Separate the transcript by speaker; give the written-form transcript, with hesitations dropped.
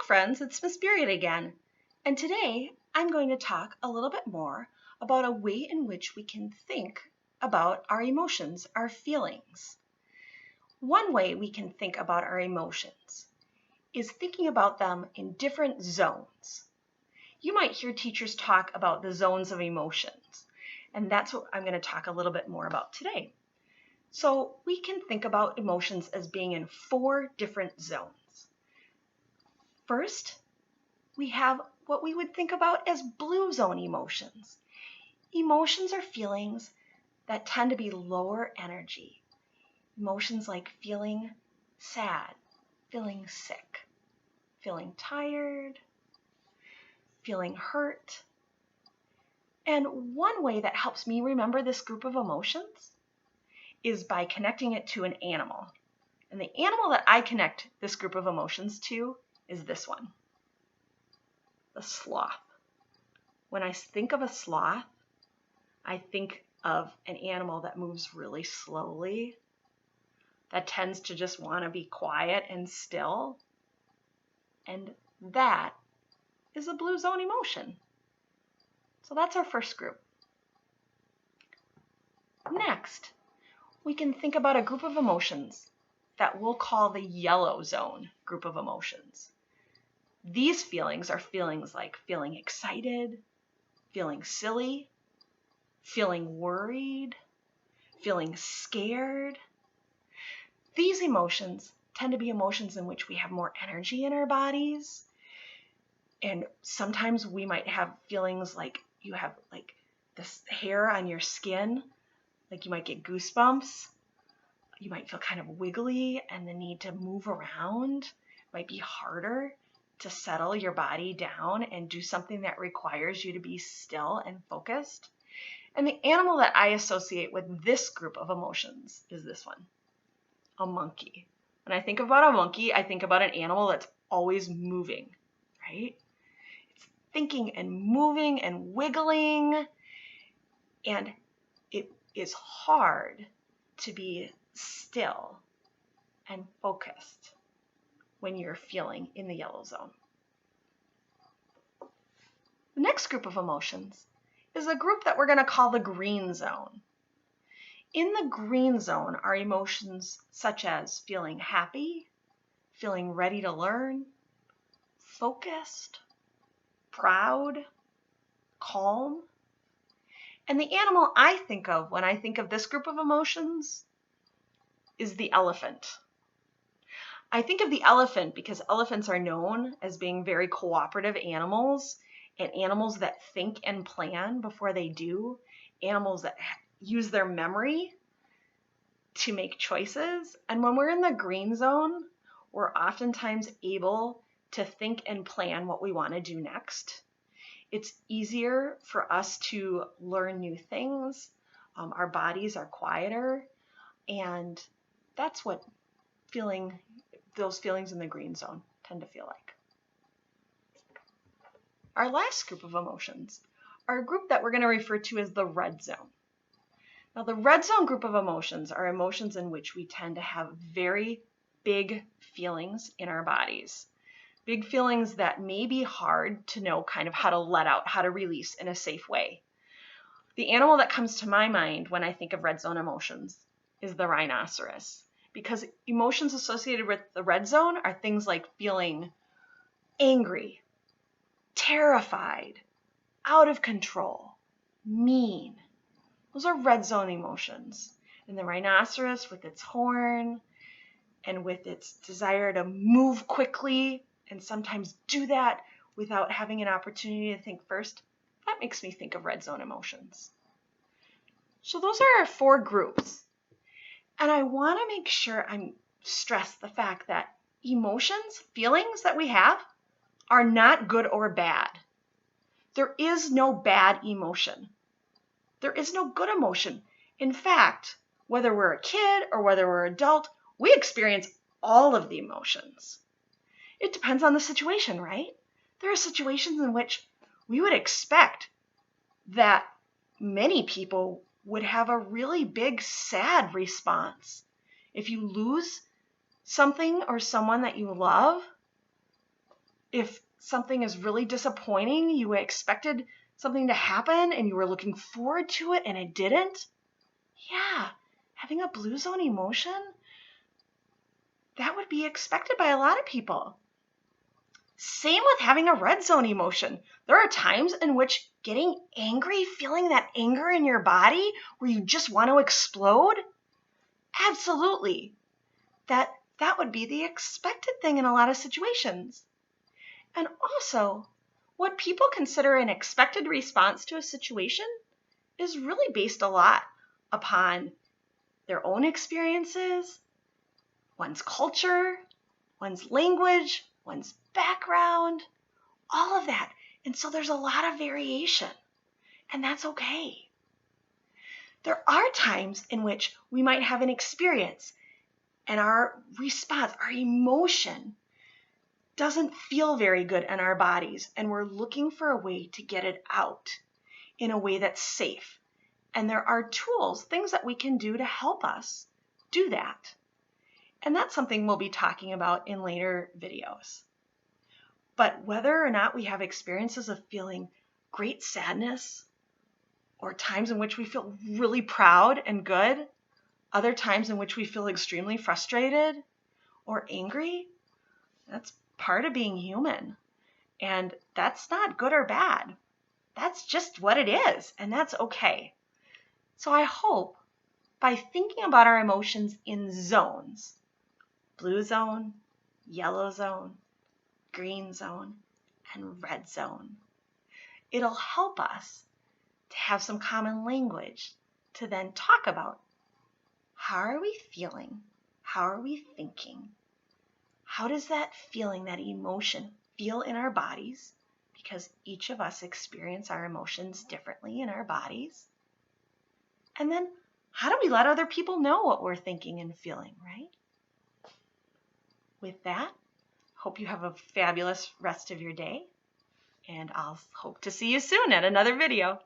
Speaker 1: friends, it's Miss Period again, and today I'm going to talk a little bit more about a way in which we can think about our emotions, our feelings. One way we can think about our emotions is thinking about them in different zones. You might hear teachers talk about the zones of emotions, and that's what I'm going to talk a little bit more about today. So we can think about emotions as being in 4 different zones. First, we have what we would think about as blue zone emotions. Emotions are feelings that tend to be lower energy. Emotions like feeling sad, feeling sick, feeling tired, feeling hurt. And one way that helps me remember this group of emotions is by connecting it to an animal. And the animal that I connect this group of emotions to is this one, the sloth. When I think of a sloth, I think of an animal that moves really slowly, that tends to just want to be quiet and still. And that is a blue zone emotion. So that's our first group. Next, we can think about a group of emotions that we'll call the yellow zone group of emotions. These feelings are feelings like feeling excited, feeling silly, feeling worried, feeling scared. These emotions tend to be emotions in which we have more energy in our bodies. And sometimes we might have feelings like you have like this hair on your skin, like you might get goosebumps. You might feel kind of wiggly, and the need to move around might be harder to settle your body down and do something that requires you to be still and focused. And the animal that I associate with this group of emotions is this one, a monkey. When I think about a monkey, I think about an animal that's always moving, right? It's thinking and moving and wiggling, and it is hard to be still and focused when you're feeling in the yellow zone. The next group of emotions is a group that we're going to call the green zone. In the green zone are emotions such as feeling happy, feeling ready to learn, focused, proud, calm. And the animal I think of when I think of this group of emotions is the elephant. I think of the elephant because elephants are known as being very cooperative animals, and animals that think and plan before they do, animals that use their memory to make choices. And when we're in the green zone, we're oftentimes able to think and plan what we want to do next. It's easier for us to learn new things. Our bodies are quieter, and that's what those feelings in the green zone tend to feel like. Our last group of emotions are a group that we're going to refer to as the red zone. Now, the red zone group of emotions are emotions in which we tend to have very big feelings in our bodies. Big feelings that may be hard to know kind of how to let out, how to release in a safe way. The animal that comes to my mind when I think of red zone emotions is the rhinoceros, because emotions associated with the red zone are things like feeling angry, terrified, out of control, mean. Those are red zone emotions. And the rhinoceros with its horn and with its desire to move quickly and sometimes do that without having an opportunity to think first, that makes me think of red zone emotions. So those are our 4 groups. And I want to make sure I stress the fact that emotions, feelings that we have, are not good or bad. There is no bad emotion. There is no good emotion. In fact, whether we're a kid or whether we're an adult, we experience all of the emotions. It depends on the situation, right? There are situations in which we would expect that many people would have a really big sad response. If you lose something or someone that you love, If something is really disappointing, you expected something to happen and you were looking forward to it and it didn't, yeah, having a blue zone emotion, that would be expected by a lot of people. Same with having a red zone emotion. There are times in which getting angry, feeling that anger in your body where you just want to explode, absolutely. That would be the expected thing in a lot of situations. And also, what people consider an expected response to a situation is really based a lot upon their own experiences, one's culture, one's language, one's background, all of that. And so there's a lot of variation, and that's okay. There are times in which we might have an experience and our response, our emotion, doesn't feel very good in our bodies, and we're looking for a way to get it out in a way that's safe. And there are tools, things that we can do to help us do that. And that's something we'll be talking about in later videos. But whether or not we have experiences of feeling great sadness, or times in which we feel really proud and good, other times in which we feel extremely frustrated or angry, that's part of being human. And that's not good or bad. That's just what it is, and that's okay. So I hope by thinking about our emotions in zones, blue zone, yellow zone, green zone, and red zone, it'll help us to have some common language to then talk about how are we feeling? How are we thinking? How does that feeling, that emotion, feel in our bodies? Because each of us experience our emotions differently in our bodies. And then how do we let other people know what we're thinking and feeling, right? With that, hope you have a fabulous rest of your day, and I'll hope to see you soon at another video.